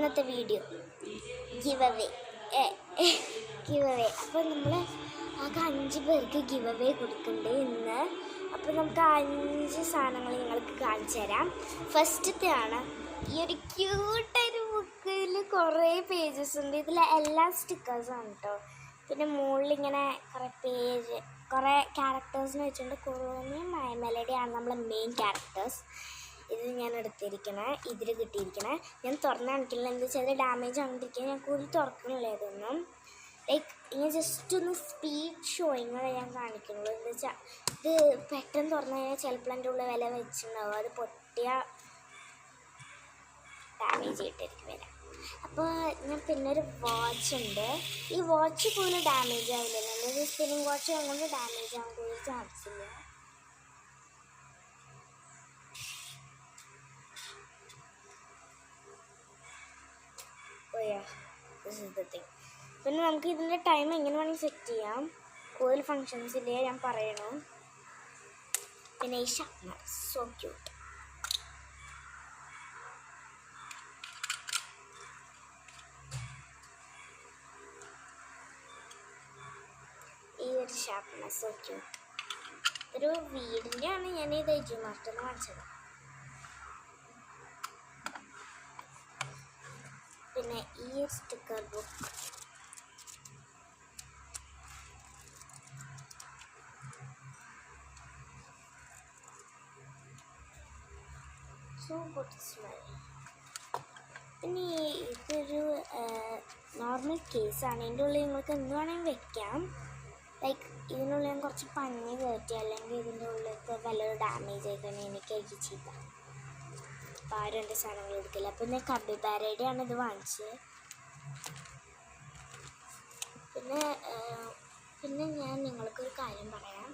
ഇന്നത്തെ video give away. അപ്പോൾ നമ്മൾ ആകെ 5 പേർക്ക് ഗിവ് അവേ കൊടുക്കുന്നുണ്ട് ഇന്ന്. അപ്പോൾ നമുക്ക് 5 സാധനങ്ങൾ നിങ്ങൾക്ക് കാണിച്ചു തരാം. ഫസ്റ്റത്തെ ആണ് ഈ ഒരു ക്യൂട്ടൊരു ബുക്കിൽ കുറേ പേജസ് ഉണ്ട്. ഇതിൽ എല്ലാ സ്റ്റിക്കേഴ്സാണ് കേട്ടോ. പിന്നെ മുകളിലിങ്ങനെ കുറേ ക്യാരക്ടേഴ്സിന് വെച്ചുകൊണ്ട് കുറേ മെലഡിയാണ് നമ്മളെ മെയിൻ ക്യാരക്ടേഴ്സ്. ഇത് ഞാൻ എടുത്തിരിക്കണേ, ഇതിൽ കിട്ടിയിരിക്കണേ. ഞാൻ തുറന്ന് കാണിക്കില്ല, എന്താ വെച്ചാൽ ഡാമേജ് ആണെന്നിരിക്കുന്നത്. ഞാൻ കൂടുതൽ തുറക്കണില്ല ഇതൊന്നും. ലൈക്ക് ഇങ്ങനെ ജസ്റ്റ് ഒന്ന് സ്പീഡ് ഷോയിങ് ഞാൻ കാണിക്കുന്നുള്ളൂ. എന്താ വെച്ചാൽ ഇത് പെട്ടെന്ന് തുറന്നു കഴിഞ്ഞാൽ ചിലപ്പോൾ എൻ്റെ ഉള്ളിൽ വില വെച്ചിട്ടുണ്ടാവും. അത് പൊട്ടിയ ഡാമേജ് ആയിട്ടായിരിക്കും വരാം. അപ്പോൾ ഞാൻ പിന്നെ ഒരു വാച്ച് ഉണ്ട്. ഈ വാച്ച് കൂടുതൽ ഡാമേജ് ആവില്ലല്ലോ. എൻ്റെ സ്പിന്നിങ് വാച്ച് അതുകൊണ്ട് ഡാമേജ് ആവാൻ കൂടുതൽ ചാൻസ് ഇല്ല. പിന്നെ നമുക്ക് ഇതിൻ്റെ ടൈം എങ്ങനെ വേണമെങ്കിൽ സെറ്റ് ചെയ്യാം. കൂടുതൽ ഫങ്ഷൻസ് ഇല്ലേ ഞാൻ പറയണു. പിന്നെ ഈ ഷാർപ്നർ സോ ക്യൂട്ട്. ഈ ഒരു ഷാർപ്നർ സോ ക്യൂട്ട്. ഒരു വീടിൻ്റെ ആണ് ഞാൻ ഇത് എജുമാർട്ടെന്ന് വാങ്ങിച്ചത്. പിന്നെ ഈ sticker book, so good smell. പിന്നെ ഇതൊരു നോർമൽ കേസാണ്. ഇതിൻ്റെ ഉള്ളിൽ നിങ്ങൾക്ക് എന്ത് വേണമെങ്കിൽ വെക്കാം. ലൈക്ക് ഇതിനുള്ളിൽ ഞാൻ കുറച്ച് പഞ്ഞി കയറ്റി, അല്ലെങ്കിൽ ഇതിൻ്റെ ഉള്ളിലത്തെ വല്ലൊരു ഡാമേജ് ആയിട്ടാണ് എനിക്ക് ചീത്ത. അപ്പോൾ ആരും എൻ്റെ സാധനങ്ങൾ എടുക്കില്ല. അപ്പോൾ ഞാൻ കബിബാരയുടെയാണ് ഇത് വാങ്ങിച്ചത്. പിന്നെ ഞാൻ നിങ്ങൾക്കൊരു കാര്യം പറയാം.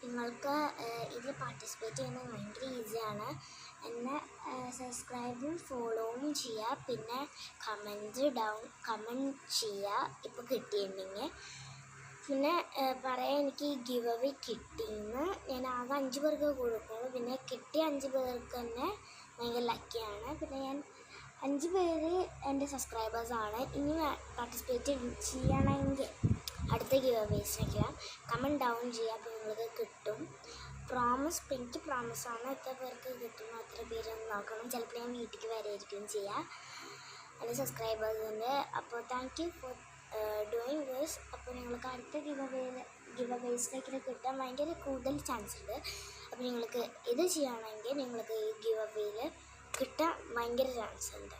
നിങ്ങൾക്ക് ഇതിൽ പാർട്ടിസിപ്പേറ്റ് ചെയ്യുന്നത് ഭയങ്കര ഈസിയാണ്. എന്നെ സബ്സ്ക്രൈബും ഫോളോവും ചെയ്യുക. പിന്നെ കമൻറ്റ് ചെയ്യുക ഇപ്പോൾ കിട്ടിയിട്ടുണ്ടെങ്കിൽ. പിന്നെ പറയാം, എനിക്ക് ഈ ഗിവ് അവേ കിട്ടിയെന്ന്. ഞാൻ ആകെ 5 പേർക്ക് കൊടുക്കുള്ളൂ. പിന്നെ കിട്ടിയ 5 പേർക്ക് തന്നെ ഭയങ്കര ലക്കിയാണ്. പിന്നെ ഞാൻ 5 പേര് എൻ്റെ സബ്സ്ക്രൈബേഴ്സാണ്. ഇനി പാർട്ടിസിപ്പേറ്റ് ചെയ്യണമെങ്കിൽ അടുത്ത ഗിവ് അവേസിനൊക്കെ കമൻറ്റ് ഡൗൺ ചെയ്യുക. അപ്പോൾ നിങ്ങൾക്ക് കിട്ടും. എനിക്ക് പ്രോമിസാണ്. എത്ര പേർക്ക് കിട്ടുന്നു അത്ര പേരൊന്ന് നോക്കണം. ചിലപ്പോൾ ഞാൻ വീട്ടിലേക്ക് വരായിരിക്കും ചെയ്യുക എൻ്റെ സബ്സ്ക്രൈബേഴ്സിൻ്റെ. അപ്പോൾ thank you for doing this. അപ്പോൾ നിങ്ങൾക്ക് അടുത്ത ഗിവ് അവേസിലേക്ക് കിട്ടാൻ ഭയങ്കര കൂടുതൽ ചാൻസ് ഉണ്ട്. അപ്പോൾ നിങ്ങൾക്ക് ഇത് ചെയ്യുകയാണെങ്കിൽ നിങ്ങൾക്ക് ഈ ഗിവ് അവേയിൽ കിട്ടാൻ ഭയങ്കര ചാൻസ് ഉണ്ട്.